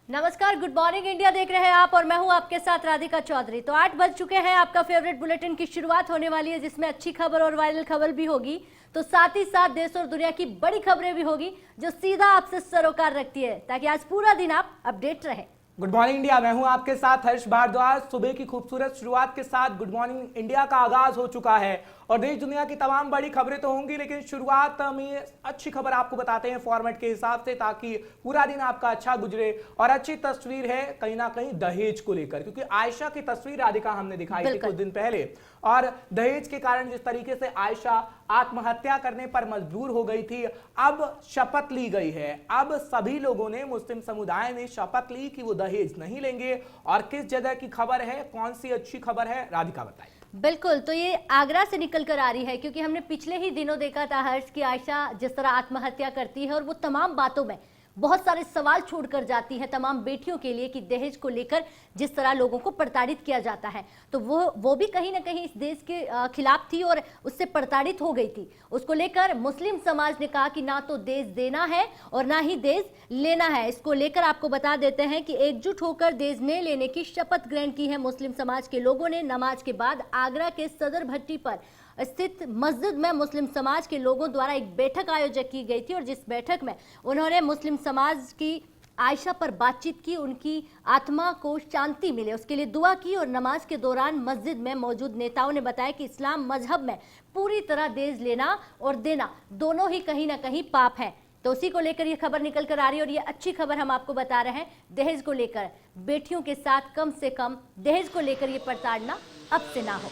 नमस्कार, good morning India देख रहे हैं आप और मैं हूं आपके साथ राधिका चौधरी। तो 8 बज चुके हैं, आपका फेवरेट बुलेटिन की शुरुआत होने वाली है जिसमें अच्छी खबर और वायरल खबर भी होगी, तो साथ ही साथ देश और दुनिया की बड़ी खबरें भी होगी जो सीधा आपसे सरोकार रखती है, ताकि आज पूरा दिन आप अपडेट रहे। गुड मॉर्निंग इंडिया, मैं हूं आपके साथ हर्ष भारद्वाज। सुबह की खूबसूरत शुरुआत के साथ गुड मॉर्निंग इंडिया का आगाज हो चुका है और देश दुनिया की तमाम बड़ी खबरें तो होंगी, लेकिन शुरुआत में अच्छी खबर आपको बताते हैं फॉर्मेट के हिसाब से, ताकि पूरा दिन आपका अच्छा गुजरे। और अच्छी तस्वीर है कहीं ना कहीं दहेज को लेकर, क्योंकि आयशा की तस्वीर राधिका हमने दिखाई थी कुछ दिन पहले, और दहेज के कारण जिस तरीके से आयशा आत्महत्या करने पर मजबूर हो गई थी, अब शपथ ली गई है। अब सभी लोगों ने, मुस्लिम समुदाय ने शपथ ली कि वो दहेज नहीं लेंगे। और किस जगह की खबर है, कौन सी अच्छी खबर है, राधिका बताइए। बिल्कुल, तो ये आगरा से निकल कर आ रही है, क्योंकि हमने पिछले ही दिनों देखा था हर्ष की आयशा जिस तरह आत्महत्या करती है और वो तमाम बातों में बहुत सारे सवाल छोड़कर जाती है तमाम बेटियों के लिए कि दहेज को लेकर जिस तरह लोगों को प्रताड़ित किया जाता है, तो वो भी कहीं ना कहीं इस देश के खिलाफ थी और उससे प्रताड़ित हो गई थी। उसको लेकर मुस्लिम समाज ने कहा कि ना तो दहेज देना है और ना ही दहेज लेना है। इसको लेकर आपको बता देते हैं कि एकजुट होकर दहेज न लेने की शपथ ग्रहण की है मुस्लिम समाज के लोगों ने। नमाज के बाद आगरा के सदर भट्टी पर स्थित मस्जिद में मुस्लिम समाज के लोगों द्वारा एक बैठक आयोजित की गई थी और जिस बैठक में उन्होंने मुस्लिम समाज की आयशा पर बातचीत की, उनकी आत्मा को शांति मिले उसके लिए दुआ की। और नमाज के दौरान मस्जिद में मौजूद नेताओं ने बताया कि इस्लाम मजहब में पूरी तरह दहेज लेना और देना दोनों ही कहीं ना कहीं पाप है। तो उसी को लेकर ये खबर निकल कर आ रही है और ये अच्छी खबर हम आपको बता रहे हैं। दहेज को लेकर बेटियों के साथ कम से कम दहेज को लेकर ये प्रताड़ना अब से ना हो।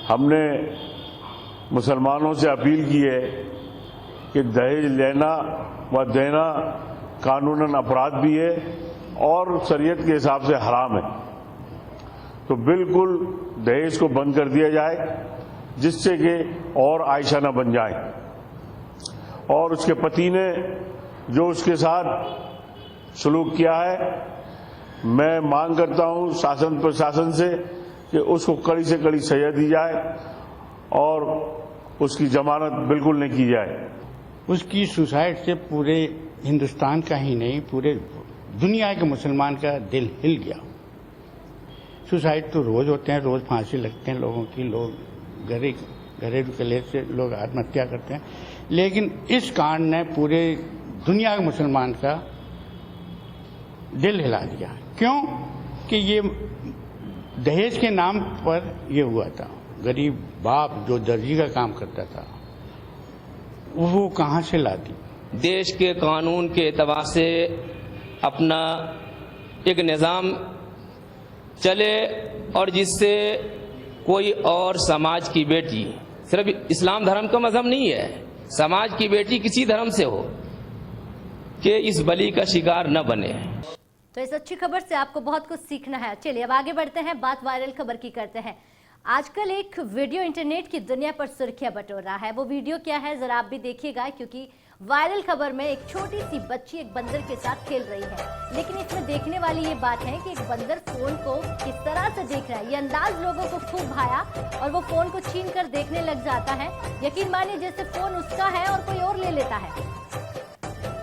हमने मुसलमानों से अपील की है कि दहेज लेना व देना कानूनन अपराध भी है और शरीयत के हिसाब से हराम है। तो बिल्कुल दहेज को बंद कर दिया जाए, जिससे कि और आयशा न बन जाए। और उसके पति ने जो उसके साथ सलूक किया है, मैं मांग करता हूं शासन प्रशासन से कि उसको कड़ी से कड़ी सजा दी जाए और उसकी जमानत बिल्कुल नहीं की जाए। उसकी सुसाइड से पूरे हिंदुस्तान का ही नहीं, पूरे दुनिया के मुसलमान का दिल हिल गया। सुसाइड तो रोज होते हैं, रोज फांसी लगते हैं लोगों की, लोग घरेलू कलेश से लोग आत्महत्या करते हैं, लेकिन इस कांड ने पूरे दुनिया के मुसलमान का दिल हिला दिया। क्यों कि ये दहेज के नाम पर ये हुआ था। गरीब बाप जो दर्जी का काम करता था वो कहां से लाती। देश के कानून के एतबार से अपना एक निज़ाम चले और जिससे कोई और समाज की बेटी, सिर्फ इस्लाम धर्म का मजहब नहीं है, समाज की बेटी किसी धर्म से हो कि इस बलि का शिकार न बने। तो इस अच्छी खबर से आपको बहुत कुछ सीखना है। चलिए अब आगे बढ़ते हैं, बात वायरल खबर की करते हैं। आजकल एक वीडियो इंटरनेट की दुनिया पर सुर्खियां बटोर रहा है। वो वीडियो क्या है जरा आप भी देखिएगा, क्योंकि वायरल खबर में एक छोटी सी बच्ची एक बंदर के साथ खेल रही है। लेकिन इसमें देखने वाली ये बात है कि एक बंदर फोन को किस तरह से देख रहा है। ये अंदाज लोगों को खूब भाया और वो फोन को छीन कर देखने लग जाता है। यकीन मानिए जैसे फोन उसका है और कोई और ले लेता है।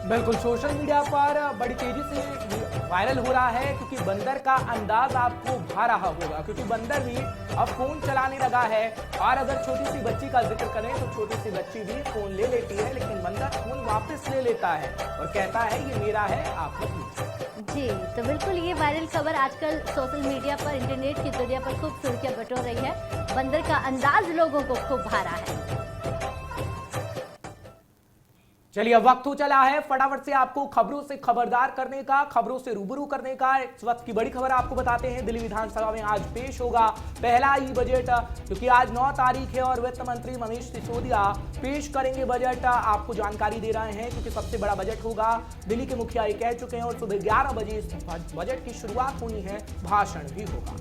बिल्कुल, सोशल मीडिया पर बड़ी तेजी से वायरल हो रहा है, क्योंकि बंदर का अंदाज आपको भा रहा होगा, क्योंकि बंदर भी अब फोन चलाने लगा है। और अगर छोटी सी बच्ची का जिक्र करें तो छोटी सी बच्ची भी फोन ले लेती है, लेकिन बंदर फोन वापस ले लेता है और कहता है ये मेरा है, आप मत लीजिए। जी, तो बिल्कुल ये वायरल खबर आजकल सोशल मीडिया पर, इंटरनेट की दुनिया पर खूब सुर्खियां बटोर रही है। बंदर का अंदाज लोगों को खूब भा रहा है। चलिए अब वक्त हो चला है फटाफट से आपको खबरों से खबरदार करने का, खबरों से रूबरू करने का। इस वक्त की बड़ी खबर आपको बताते हैं, दिल्ली विधानसभा में आज पेश होगा पहला ई बजट, क्योंकि आज 9 तारीख है और वित्त मंत्री मनीष सिसोदिया पेश करेंगे बजट। आपको जानकारी दे रहे हैं क्योंकि सबसे बड़ा बजट होगा, दिल्ली के मुखिया ये कह चुके हैं और सुबह 11 बजे इस बजट की शुरुआत होनी है, भाषण भी होगा।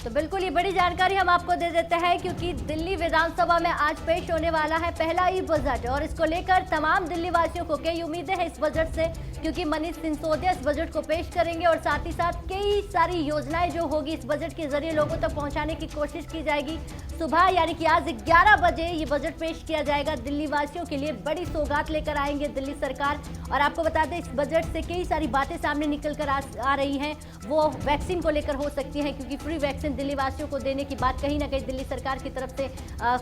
तो बिल्कुल ये बड़ी जानकारी हम आपको दे देते हैं, क्योंकि दिल्ली विधानसभा में आज पेश होने वाला है पहला ई बजट और इसको लेकर तमाम दिल्ली वासियों को कई उम्मीदें हैं इस बजट से, क्योंकि मनीष सिसोदिया इस बजट को पेश करेंगे और साथ ही साथ कई सारी योजनाएं जो होगी इस बजट के जरिए लोगों तक पहुंचाने की कोशिश की जाएगी। सुबह यानी कि आज 11 बजे ये बजट पेश किया जाएगा। दिल्ली वासियों के लिए बड़ी सौगात लेकर आएंगे दिल्ली सरकार। और आपको बता दें, इस बजट से कई सारी बातें सामने निकल कर आ रही हैं। वो वैक्सीन को लेकर हो सकती हैं, क्योंकि फ्री वैक्सीन दिल्ली वासियों को देने की बात कहीं ना कहीं दिल्ली सरकार की तरफ से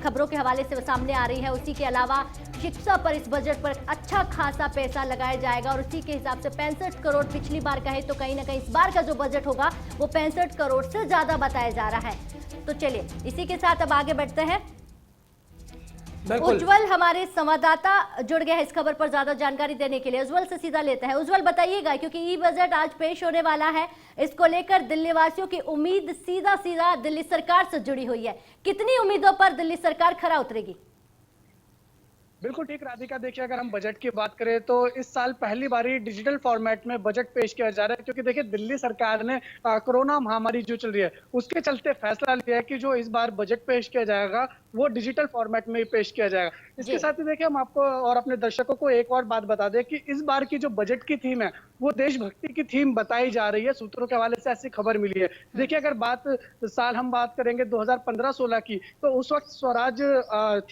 खबरों के हवाले से सामने आ रही है। उसी के अलावा शिक्षा पर इस बजट पर अच्छा खासा पैसा लगाया जाएगा और उसी के हिसाब से 65 करोड़ पिछली बार कहे तो कहीं ना कहीं इस बार का जो बजट होगा वो 65 करोड़ से ज्यादा बताया जा रहा है। तो चलिए इसी के साथ अब आगे बढ़ते हैं। उज्जवल हमारे संवाददाता जुड़ गए हैं इस खबर पर ज्यादा जानकारी देने के लिए। उज्जवल से सीधा लेते हैं। उज्जवल बताइएगा, क्योंकि ई बजट आज पेश होने वाला है, इसको लेकर दिल्ली वासियों की उम्मीद सीधा सीधा दिल्ली सरकार से जुड़ी हुई है। कितनी उम्मीदों पर दिल्ली सरकार खरा उतरेगी? बिल्कुल ठीक राधिका, देखिए अगर हम बजट की बात करें तो इस साल पहली बारी डिजिटल फॉर्मेट में बजट पेश किया जा रहा है, क्योंकि देखिए दिल्ली सरकार ने कोरोना महामारी जो चल रही है उसके चलते फैसला लिया है कि जो इस बार बजट पेश किया जाएगा वो डिजिटल फॉर्मेट में ही पेश किया जाएगा। इसके साथ ही देखिए हम आपको और अपने दर्शकों को एक और बात बता दें कि इस बार की जो बजट की थीम है वो देशभक्ति की थीम बताई जा रही है। सूत्रों के हवाले से ऐसी खबर मिली है। देखिए अगर साल हम बात करेंगे 2015-16 की, तो उस वक्त स्वराज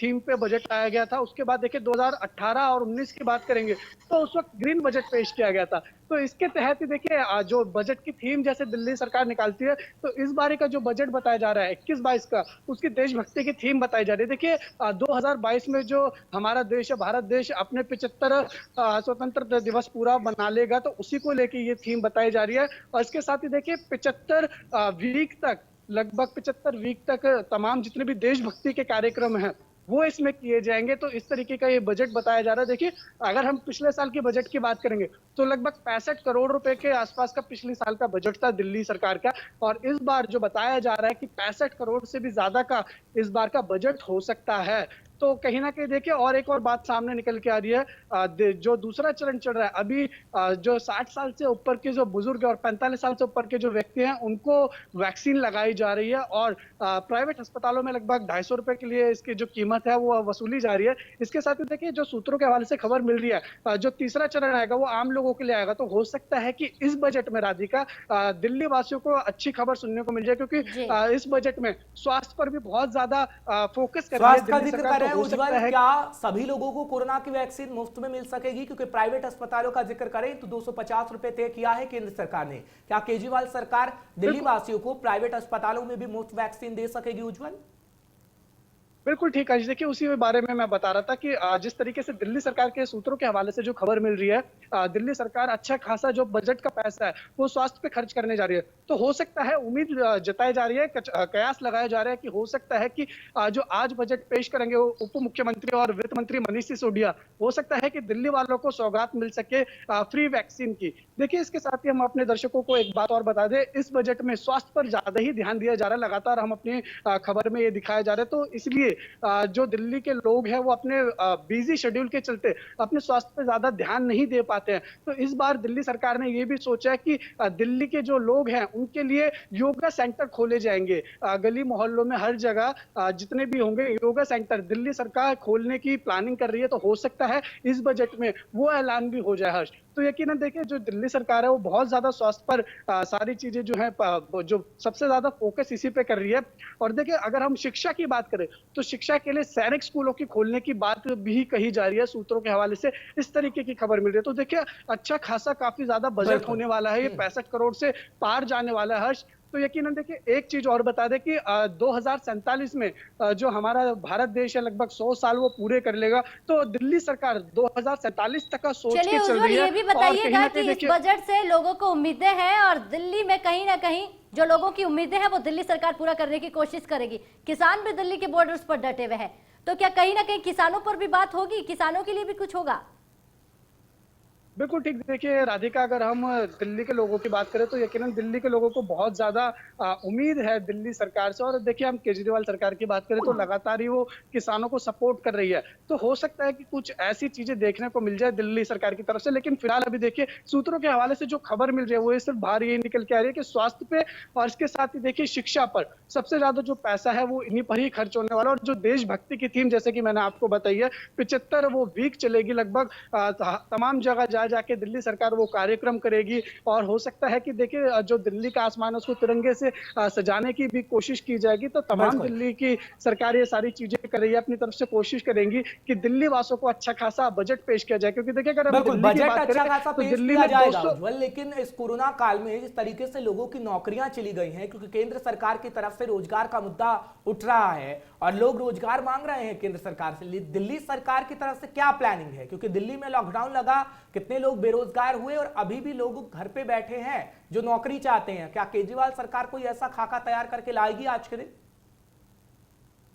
थीम पे बजट आया गया था। उसके बाद देखिए 2018 और 19 की बात करेंगे तो उस वक्त ग्रीन बजट पेश किया गया था। तो इसके तहत ही देखिए जो बजट की थीम जैसे दिल्ली सरकार निकालती है, तो इस बार का जो बजट बताया जा रहा है 21-22 का, उसकी देशभक्ति की थीम बताई जा रही है। देखिए 2022 में जो हमारा देश है, भारत देश, अपने 75 स्वतंत्रता दिवस पूरा मना लेगा, तो उसी को लेके ये थीम बताई जा रही है। और इसके साथ ही देखिए 75 वीक तक, लगभग 75 वीक तक तमाम जितने भी देशभक्ति के कार्यक्रम हैं वो इसमें किए जाएंगे। तो इस तरीके का ये बजट बताया जा रहा है। देखिए अगर हम पिछले साल के बजट की बात करेंगे तो लगभग 65 करोड़ रुपए के आसपास का पिछले साल का बजट था दिल्ली सरकार का, और इस बार जो बताया जा रहा है कि 65 करोड़ से भी ज्यादा का इस बार का बजट हो सकता है। तो कहीं ना कहीं देखिए और एक और बात सामने निकल के आ रही है, जो दूसरा चरण चल रहा है अभी, जो 60 साल से ऊपर के जो बुजुर्ग और 45 साल से ऊपर के जो व्यक्ति हैं उनको वैक्सीन लगाई जा रही है, और प्राइवेट अस्पतालों में लगभग 250 रुपए के लिए इसकी जो कीमत है वो वसूली जा रही है। इसके साथ ही देखिए जो सूत्रों के हवाले से खबर मिल रही है, जो तीसरा चरण आएगा वो आम लोगों के लिए आएगा। तो हो सकता है कि इस बजट में राधिका दिल्ली वासियों को अच्छी खबर सुनने को मिल जाए, क्योंकि इस बजट में स्वास्थ्य पर भी बहुत ज्यादा फोकस कर रही है दिल्ली सरकार। उज्जवल, क्या सभी लोगों को कोरोना की वैक्सीन मुफ्त में मिल सकेगी? क्योंकि प्राइवेट अस्पतालों का जिक्र करें तो 250 रुपए तय किया है केंद्र सरकार ने। क्या केजरीवाल सरकार दिल्ली वासियों को प्राइवेट अस्पतालों में भी मुफ्त वैक्सीन दे सकेगी? उज्जवल बिल्कुल ठीक है। देखिए उसी बारे में मैं बता रहा था कि जिस तरीके से दिल्ली सरकार के सूत्रों के हवाले से जो खबर मिल रही है, दिल्ली सरकार अच्छा खासा जो बजट का पैसा है वो स्वास्थ्य पे खर्च करने जा रही है। तो हो सकता है, उम्मीद जताई जा रही है, कयास लगाया जा रहा है कि हो सकता है कि जो आज बजट पेश करेंगे वो उप मुख्यमंत्री और वित्त मंत्री मनीष सिसोदिया, हो सकता है कि दिल्ली वालों को सौगात मिल सके फ्री वैक्सीन की। देखिए इसके साथ ही हम अपने दर्शकों को एक बात और बता दें, इस बजट में स्वास्थ्य पर ज्यादा ही ध्यान दिया जा रहा है। लगातार हम अपनी खबर में ये दिखाया जा रहा है। तो इसलिए जो दिल्ली के लोग हैं वो अपने बिजी शेड्यूल के चलते अपने स्वास्थ्य पे ज्यादा ध्यान नहीं दे पाते हैं। तो इस बार दिल्ली सरकार ने ये भी सोचा है कि दिल्ली के जो लोग हैं उनके लिए योगा सेंटर खोले जाएंगे। गली मोहल्लों में हर जगह जितने भी होंगे योगा सेंटर दिल्ली सरकार खोलने की प्लानिंग कर रही है। तो हो सकता है इस बजट में वो ऐलान भी हो जाए। हर्ष, तो यकीनन देखिए जो दिल्ली सरकार है वो बहुत ज्यादा स्वास्थ्य पर सारी चीजें जो है जो सबसे ज्यादा फोकस इसी पे कर रही है। और देखिए अगर हम शिक्षा की बात करें तो शिक्षा के लिए सैनिक स्कूलों की खोलने की बात भी कही जा रही है। सूत्रों के हवाले से इस तरीके की खबर मिल रही है। तो देखिए अच्छा खासा काफी ज्यादा बजट होने वाला है, ये 65 करोड़ से पार जाने वाला है। हर्ष, तो यकीनन देखिए एक चीज और बता दें कि 2047 में जो हमारा भारत देश है लगभग 100 साल वो पूरे कर लेगा। तो दिल्ली सरकार 2047 तक का सोच के चल रही है। ये भी बताइएगा कि इस बजट से लोगों को उम्मीदें हैं और दिल्ली में कहीं ना कहीं जो लोगों की उम्मीदें हैं वो दिल्ली सरकार पूरा करने की कोशिश करेगी। किसान भी दिल्ली के बॉर्डर्स पर डटे हुए हैं, तो क्या कहीं ना कहीं किसानों पर भी बात होगी? किसानों के लिए भी कुछ होगा? बिल्कुल ठीक। देखिए राधिका, अगर हम दिल्ली के लोगों की बात करें तो यकीनन दिल्ली के लोगों को बहुत ज्यादा उम्मीद है दिल्ली सरकार से। और देखिए हम केजरीवाल सरकार की बात करें तो लगातार ही वो किसानों को सपोर्ट कर रही है। तो हो सकता है कि कुछ ऐसी चीजें देखने को मिल जाए दिल्ली सरकार की तरफ से। लेकिन फिलहाल अभी देखिए सूत्रों के हवाले से जो खबर मिल रही है वो ये सिर्फ बाहर ये निकल के आ रही है कि स्वास्थ्य पे और इसके साथ ही देखिए शिक्षा पर सबसे ज्यादा जो पैसा है वो इन्हीं पर ही खर्च होने वाला। और जो देशभक्ति की थीम जैसे कि मैंने आपको बताई है 75 वो वीक चलेगी लगभग, तमाम जगह जाके दिल्ली सरकार वो कार्यक्रम करेगी और हो सकता है कि देखिए जो दिल्ली का आसमान है उसको तिरंगे से सजाने की भी कोशिश की जाएगी। तो तमाम बिल्कुल। दिल्ली की सरकार ये सारी चीजें कर रही है, अपनी तरफ से कोशिश करेंगी कि दिल्ली वासियों को अच्छा खासा बजट पेश किया जाए, क्योंकि देखिए अगर हम बिल्कुल दिल्ली की बजट बात अच्छा करें खासा तो पेश दिल्ली किया में जाएगा 200 उज्जवल, लेकिन इस कोरोना काल में जिस तरीके से लोगों की नौकरियां चली गई हैं, क्योंकि केंद्र सरकार की तरफ से रोजगार का मुद्दा उठ रहा है और लोग रोजगार मांग रहे हैं केंद्र सरकार से, दिल्ली सरकार की तरफ से क्या प्लानिंग है? क्योंकि दिल्ली में लॉकडाउन लगा, कितने लोग बेरोजगार हुए और अभी भी लोग घर पे बैठे हैं जो नौकरी चाहते हैं। क्या केजरीवाल सरकार कोई ऐसा खाका तैयार करके लाएगी आज के दिन?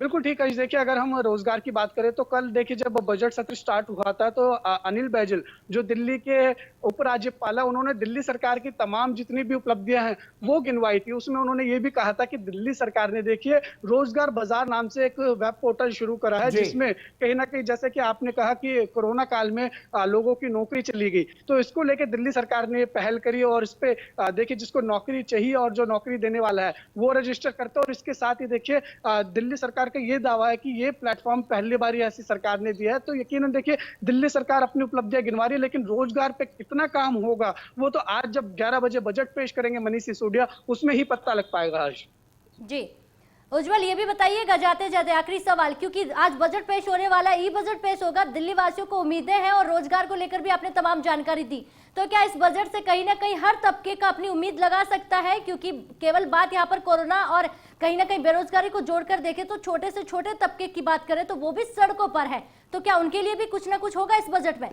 बिल्कुल ठीक है। देखिए अगर हम रोजगार की बात करें तो कल देखिए जब बजट सत्र स्टार्ट हुआ था तो अनिल बैजल जो दिल्ली के उपराज्यपाल है, उन्होंने दिल्ली सरकार की तमाम जितनी भी उपलब्धियां हैं वो गिनवाई थी। उसमें उन्होंने ये भी कहा था कि दिल्ली सरकार ने देखिए रोजगार बाजार नाम से एक वेब पोर्टल शुरू करा है, जिसमें कहीं ना कहीं जैसे कि आपने कहा कि कोरोना काल में लोगों की नौकरी चली गई, तो इसको लेकर दिल्ली सरकार ने पहल करी और इस पे देखिए जिसको नौकरी चाहिए और जो नौकरी देने वाला है वो रजिस्टर करता है। और इसके साथ ही देखिए दिल्ली सरकार का ये दावा है कि ये प्लेटफॉर्म पहली बार ऐसी सरकार ने दिया है। तो यकीनन देखिए दिल्ली सरकार अपनी उपलब्धियां गिनवा रही है, लेकिन रोजगार पे कितना काम होगा वो तो आज जब 11 बजे बजट पेश करेंगे मनीष सिसोदिया, उसमें ही पता लग पाएगा। हर्ष जी उज्जवल, ये भी बताइएगा जाते जाते आखिरी सवाल, क्योंकि आज बजट पेश होने वाला, ई बजट पेश होगा, दिल्ली वासियों को उम्मीदें हैं और रोजगार को लेकर भी आपने तमाम जानकारी दी, तो क्या इस बजट से कहीं ना कहीं हर तबके का अपनी उम्मीद लगा सकता है? क्योंकि केवल बात यहाँ पर कोरोना और कहीं ना कहीं बेरोजगारी को जोड़कर देखें तो छोटे से छोटे तबके की बात करें तो वो भी सड़कों पर है, तो क्या उनके लिए भी कुछ ना कुछ होगा इस बजट में?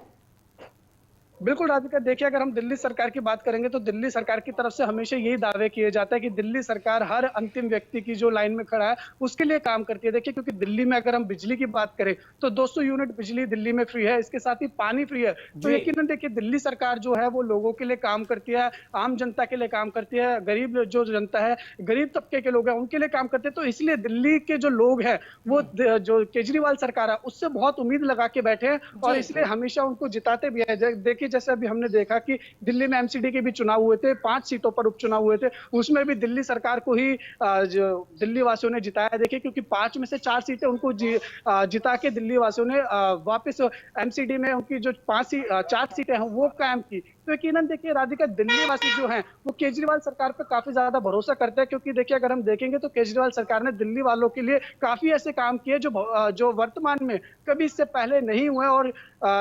बिल्कुल राधिका, देखिए अगर हम दिल्ली सरकार की बात करेंगे तो दिल्ली सरकार की तरफ से हमेशा यही दावे किए जाता है कि दिल्ली सरकार हर अंतिम व्यक्ति की जो लाइन में खड़ा है उसके लिए काम करती है। देखिए क्योंकि दिल्ली में अगर हम बिजली की बात करें तो 200 यूनिट बिजली दिल्ली में फ्री है, इसके साथ ही पानी फ्री है। तो यकीनन देखिए दिल्ली सरकार जो है वो लोगों के लिए काम करती है, आम जनता के लिए काम करती है, गरीब जो जनता है, गरीब तबके के लोग हैं उनके लिए काम करते हैं। तो इसलिए दिल्ली के जो लोग हैं वो जो केजरीवाल सरकार है उससे बहुत उम्मीद लगा के बैठे हैं और इसलिए हमेशा उनको जिताते भी है। देखिए जैसे अभी हमने देखा कि दिल्ली में एमसीडी के भी चुनाव हुए थे, 5 सीटों पर उपचुनाव हुए थे, उसमें भी दिल्ली सरकार को ही जो दिल्ली वासियों ने जिताया। देखिए क्योंकि 5 में से 4 सीटें उनको जिता के दिल्ली वासियों ने वापस एमसीडी में उनकी जो 4 सीटें हैं वो कायम की। तो यकीनन देखिए राधिका दिल्ली वासी जो हैं वो केजरीवाल सरकार पर काफी ज्यादा भरोसा करते हैं, क्योंकि देखिए अगर हम देखेंगे तो केजरीवाल सरकार ने दिल्ली वालों के लिए काफी ऐसे काम किए जो वर्तमान में कभी इससे पहले नहीं हुए और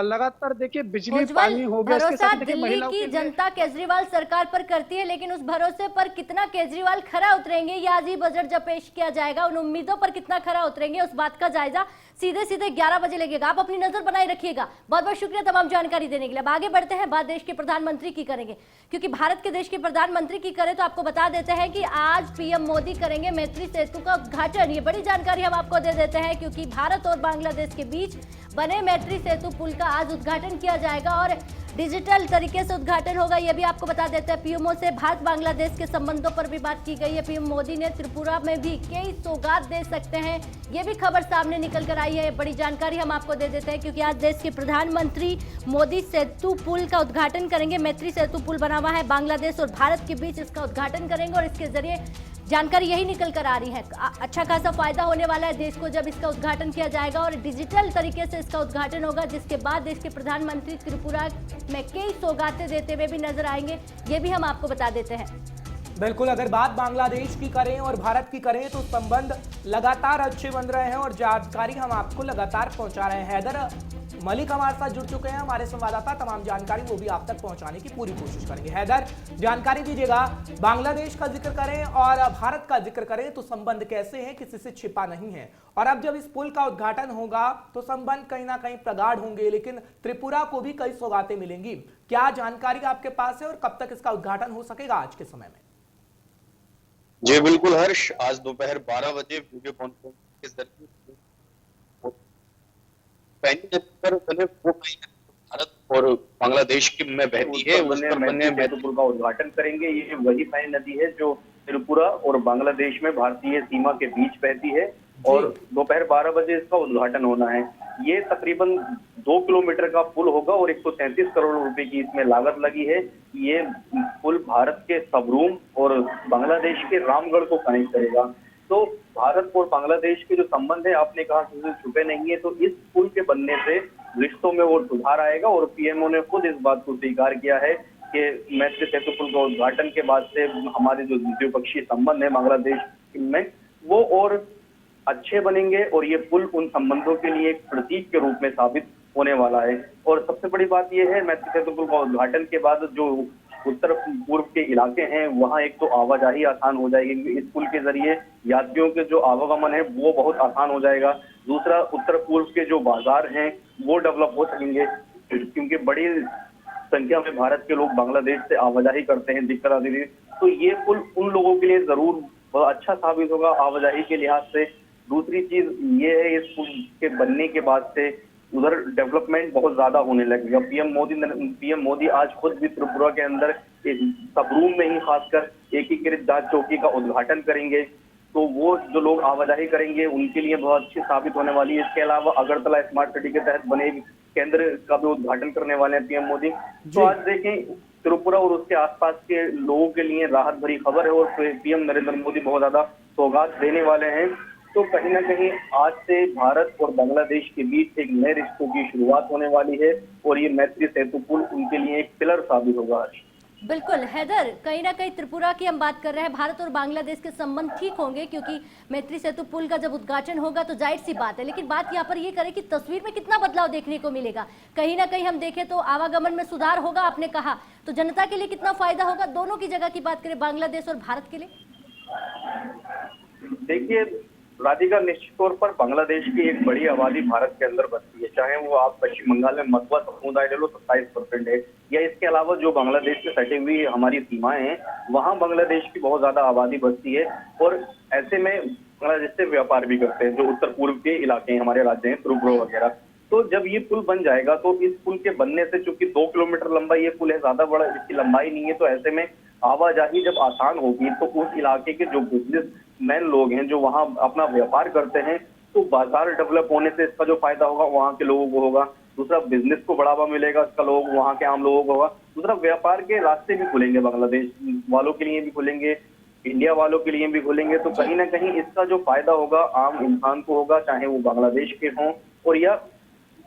लगातार देखिए बिजली पानी हो गया। इसके साथ देखिए दिल्ली की जनता केजरीवाल सरकार पर करती है, लेकिन उस भरोसे पर कितना केजरीवाल खरा उतरेंगे ये आज ही बजट जब पेश किया जाएगा, उन उम्मीदों पर कितना खरा उतरेंगे उस बात का जायजा सीधे 11 बजे लगेगा। आप अपनी नजर बनाए रखिएगा। बहुत बहुत शुक्रिया तमाम जानकारी देने के लिए। अब आगे बढ़ते हैं, बात देश के प्रधानमंत्री की करेंगे, क्योंकि भारत के देश के प्रधानमंत्री की करें तो आपको बता देते हैं कि आज पीएम मोदी करेंगे मैत्री सेतु का उद्घाटन। ये बड़ी जानकारी हम आपको दे देते हैं, क्योंकि भारत और बांग्लादेश के बीच बने मैत्री सेतु पुल का आज उद्घाटन किया जाएगा और डिजिटल तरीके से उद्घाटन होगा। यह भी आपको बता देते हैं। पीएमओ से भारत बांग्लादेश के संबंधों पर भी बात की गई है। पीएम मोदी ने त्रिपुरा में भी कई सौगात दे सकते हैं, यह भी खबर सामने निकल कर आई है। बड़ी जानकारी हम आपको दे देते हैं, क्योंकि आज देश के प्रधानमंत्री मोदी सेतु पुल का उद्घाटन करेंगे। मैत्री सेतु पुल बना हुआ है बांग्लादेश और भारत के बीच, इसका उद्घाटन करेंगे और इसके जरिए जानकारी यही निकल कर आ रही है, अच्छा खासा फायदा होने वाला है देश को जब इसका उद्घाटन किया जाएगा और डिजिटल तरीके से इसका उद्घाटन होगा, जिसके बाद देश के प्रधानमंत्री त्रिपुरा में कई सौगातें देते हुए भी नजर आएंगे। ये भी हम आपको बता देते हैं। बिल्कुल, अगर बात बांग्लादेश की करें और भारत की करें तो संबंध लगातार अच्छे बन रहे हैं और जानकारी हम आपको लगातार पहुंचा रहे हैं। हैदर मलिक हमारे साथ जुड़ चुके हैं, हमारे संवाददाता, तमाम जानकारी वो भी आप तक पहुंचाने की पूरी कोशिश करेंगे। हैदर, जानकारी दीजिएगा, बांग्लादेश का जिक्र करें और भारत का जिक्र करें तो संबंध कैसे हैं, किसी से छिपा नहीं है, और अब जब इस पुल का उद्घाटन होगा तो संबंध कहीं ना कहीं प्रगाढ़ होंगे, लेकिन त्रिपुरा को भी कई सौगातें मिलेंगी। क्या जानकारी आपके पास है और कब तक इसका उद्घाटन हो सकेगा आज के समय में? जी बिल्कुल हर्ष, आज दोपहर 12 बजे वीडियो कॉन्फ्रेंस के जरिए पहली नदी पर वो भारत और बांग्लादेश की में बहती है, उस पर बने मैत्री का उद्घाटन करेंगे। ये वही पहली नदी है जो त्रिपुरा और बांग्लादेश में भारतीय सीमा के बीच बहती है और दोपहर 12 बजे इसका उद्घाटन होना है। ये तकरीबन 2 किलोमीटर का पुल होगा और 133 करोड़ रुपए की इसमें लागत लगी है। ये पुल भारत के सबरूम और बांग्लादेश के रामगढ़ को कनेक्ट करेगा। तो भारत और बांग्लादेश के जो संबंध है, आपने कहा कि उससे छुपे नहीं है, तो इस पुल के बनने से रिश्तों में और सुधार आएगा। और पीएमओ ने खुद इस बात को स्वीकार किया है कि मैत्री सेतु पुल का उद्घाटन के बाद से हमारे जो द्विपक्षीय संबंध है बांग्लादेश में वो और अच्छे बनेंगे और ये पुल उन संबंधों के लिए एक प्रतीक के रूप में साबित होने वाला है। और सबसे बड़ी बात यह है, मैत्री सेतु पुल का उद्घाटन के बाद जो उत्तर पूर्व के इलाके हैं वहां एक तो आवाजाही आसान हो जाएगी, क्योंकि इस पुल के जरिए यात्रियों के जो आवागमन है वो बहुत आसान हो जाएगा। दूसरा, उत्तर पूर्व के जो बाजार हैं वो डेवलप हो सकेंगे, क्योंकि बड़ी संख्या में भारत के लोग बांग्लादेश से आवाजाही करते हैं, दिक्कत आती है। तो ये पुल उन लोगों के लिए जरूर बहुत अच्छा साबित होगा आवाजाही के लिहाज से। दूसरी चीज ये है, इस पुल के बनने के बाद से उधर डेवलपमेंट बहुत ज्यादा होने लगेगा। पीएम मोदी आज खुद भी त्रिपुरा के अंदर सबरूम में ही खासकर एकीकृत जांच चौकी का उद्घाटन करेंगे, तो वो जो लोग आवाजाही करेंगे उनके लिए बहुत अच्छी साबित होने वाली है। इसके अलावा अगरतला स्मार्ट सिटी के तहत बने केंद्र का भी उद्घाटन करने वाले हैं पीएम मोदी। तो आज देखें, त्रिपुरा और उसके आसपास के लोगों के लिए राहत भरी खबर है और पीएम नरेंद्र मोदी बहुत ज्यादा सौगात देने वाले हैं। तो कहीं ना कहीं आज से भारत और बांग्लादेश के बीच एक नए रिश्तों की शुरुआत होने वाली है और ये मैत्री सेतु पुल उनके लिए एक पिलर साबित होगा। बिल्कुल हैदर, कहीं ना कहीं त्रिपुरा की हम बात कर रहे हैं, भारत और बांग्लादेश के संबंध ठीक होंगे क्योंकि मैत्री सेतु पुल का जब उद्घाटन होगा तो जाहिर सी बात है। लेकिन बात यहाँ पर ये करें कि तस्वीर में कितना बदलाव देखने को मिलेगा। कहीं ना कहीं हम देखें तो आवागमन में सुधार होगा, आपने कहा, तो जनता के लिए कितना फायदा होगा, दोनों की जगह की बात करें, बांग्लादेश और भारत के लिए? देखिए राधिका, निश्चित तौर पर बांग्लादेश की एक बड़ी आबादी भारत के अंदर बसती है, चाहे वो आप पश्चिम बंगाल में मथुरा समुदाय ले लो 27% है, या इसके अलावा जो बांग्लादेश से सटी हुई हमारी सीमाएं हैं वहां बांग्लादेश की बहुत ज्यादा आबादी बसती है। और ऐसे में बांग्लादेश से व्यापार भी करते हैं जो उत्तर पूर्व के इलाके हैं, हमारे राज्य हैं त्रिपुरा वगैरह। तो जब ये पुल बन जाएगा तो इस पुल के बनने से, चूंकि 2 किलोमीटर लंबा ये पुल है, ज्यादा बड़ा इसकी लंबाई नहीं है, तो ऐसे में आवाजाही जब आसान होगी तो उस इलाके के जो बिजनेसमैन लोग हैं जो वहाँ अपना व्यापार करते हैं, तो बाजार डेवलप होने से इसका जो फायदा होगा वहाँ के लोगों को होगा। दूसरा, बिजनेस को बढ़ावा मिलेगा, इसका लोग वहाँ के आम लोगों को होगा। दूसरा, व्यापार के रास्ते भी खुलेंगे, बांग्लादेश वालों के लिए भी खुलेंगे, इंडिया वालों के लिए भी खुलेंगे। तो कहीं ना कहीं इसका जो फायदा होगा आम इंसान को होगा, चाहे वो बांग्लादेश के हों और या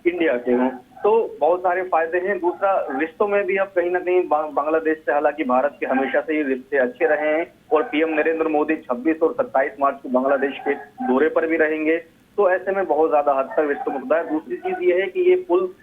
इंडिया के हों। तो बहुत सारे फायदे हैं। दूसरा, रिश्तों में भी अब कहीं ना कहीं बांग्लादेश से, हालांकि भारत के हमेशा से ही रिश्ते अच्छे रहे हैं और पीएम नरेंद्र मोदी 26 और 27 मार्च को बांग्लादेश के दौरे पर भी रहेंगे, तो ऐसे में बहुत ज्यादा हद तक रिश्तों में सुधार है। दूसरी चीज ये है कि ये पुल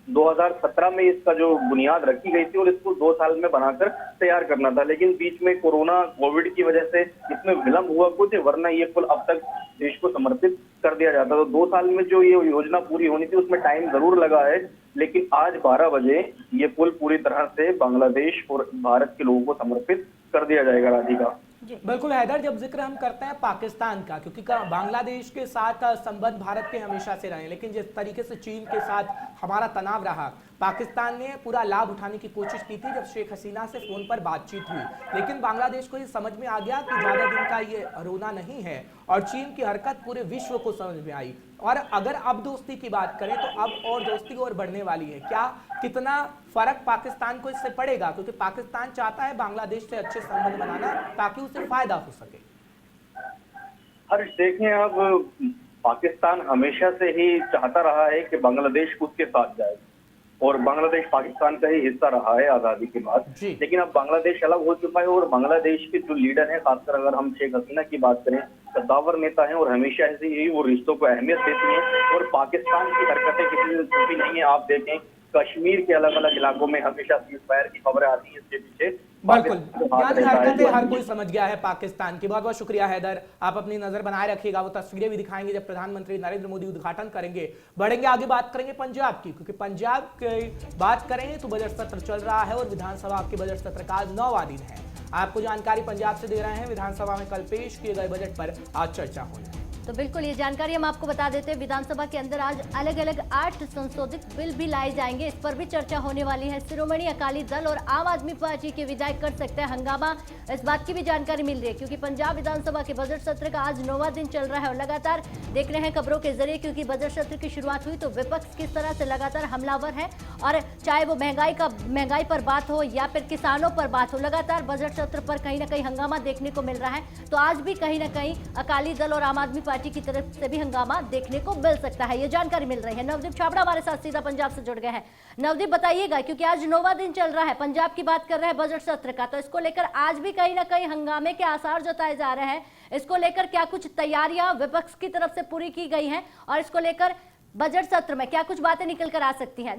2017 में इसका जो बुनियाद रखी गई थी और इसको 2 साल में बनाकर तैयार करना था, लेकिन बीच में कोविड की वजह से इसमें विलंब हुआ कुछ, वरना ये पुल अब तक देश को समर्पित कर दिया जाता। तो 2 साल में जो ये योजना पूरी होनी थी उसमें टाइम जरूर लगा है, लेकिन आज 12 बजे ये पुल पूरी तरह से बांग्लादेश और भारत के लोगों को समर्पित कर दिया जाएगा। राधिका, बिल्कुल हैदर, जब जिक्र हम करते हैं पाकिस्तान का, क्योंकि बांग्लादेश के साथ संबंध भारत के हमेशा से रहे, लेकिन जिस तरीके से चीन के साथ हमारा तनाव रहा, पाकिस्तान ने पूरा लाभ उठाने की कोशिश की थी जब शेख हसीना से फोन पर बातचीत हुई, लेकिन बांग्लादेश को ये समझ में आ गया कि ज्यादा दिन का ये रोना नहीं है और चीन की हरकत पूरे विश्व को समझ में आई। और अगर अब दोस्ती की बात करें तो अब और दोस्ती और बढ़ने वाली है। क्या कितना फर्क पाकिस्तान को इससे पड़ेगा, क्योंकि पाकिस्तान चाहता है बांग्लादेश से अच्छे संबंध बनाना ताकि उसे फायदा हो सके? हर्ष, देखें, अब पाकिस्तान हमेशा से ही चाहता रहा है कि बांग्लादेश उसके साथ जाए और बांग्लादेश पाकिस्तान का ही हिस्सा रहा है आजादी के बाद, लेकिन अब बांग्लादेश अलग हो चुका है और बांग्लादेश के जो लीडर हैं, खासकर अगर हम शेख हसीना की बात करें, कद्दावर नेता हैं और हमेशा ऐसे ही वो रिश्तों को अहमियत देती हैं और पाकिस्तान की हरकतें किसी से छुपी नहीं है। आप देखें, कश्मीर के अलग अलग इलाकों में हमेशा सीजफायर की खबरें आती हैं, इसके पीछे बिल्कुल हरकतें हर कोई समझ गया है पाकिस्तान की। बहुत बहुत शुक्रिया हैदर, आप अपनी नजर बनाए रखिएगा, वो तस्वीरें भी दिखाएंगे जब प्रधानमंत्री नरेंद्र मोदी उद्घाटन करेंगे। बढ़ेंगे आगे, बात करेंगे पंजाब की, क्योंकि पंजाब की बात करें तो बजट सत्र चल रहा है और विधानसभा के बजट सत्र का आज 9वां दिन है। आपको जानकारी पंजाब से दे रहे हैं, विधानसभा में कल पेश किए गए बजट पर आज चर्चा होगी। तो बिल्कुल ये जानकारी हम आपको बता देते हैं, विधानसभा के अंदर आज अलग अलग 8 संशोधित बिल भी लाए जाएंगे, इस पर भी चर्चा होने वाली है। शिरोमणि अकाली दल और आम आदमी पार्टी के विधायक कर सकते हैं हंगामा, इस बात की भी जानकारी मिल रही है, क्योंकि पंजाब विधानसभा के बजट सत्र का आज 9वां दिन चल रहा है और लगातार देख रहे हैं खबरों के जरिए, क्योंकि बजट सत्र की शुरुआत हुई तो विपक्ष किस तरह से लगातार हमलावर है और चाहे वो महंगाई पर बात हो या फिर किसानों पर बात हो, लगातार बजट सत्र पर कहीं ना कहीं हंगामा देखने को मिल रहा है। तो आज भी कहीं ना कहीं अकाली दल और आम आदमी पार्टी की तरफ से भी हंगामा देखने को मिल सकता है, ये जानकारी मिल रही है। नवदीप छाबड़ा हमारे साथ सीधा पंजाब से जुड़ गए हैं। नवदीप, बताइएगा, क्योंकि आज 9वां दिन चल रहा है, पंजाब की बात कर रहे हैं बजट सत्र का, तो इसको लेकर आज भी कहीं ना कहीं हंगामे के आसार जताए जा रहे हैं। इसको लेकर क्या कुछ तैयारियां विपक्ष की तरफ से पूरी की गई हैं और इसको लेकर बजट सत्र में क्या कुछ बातें निकल कर आ सकती हैं?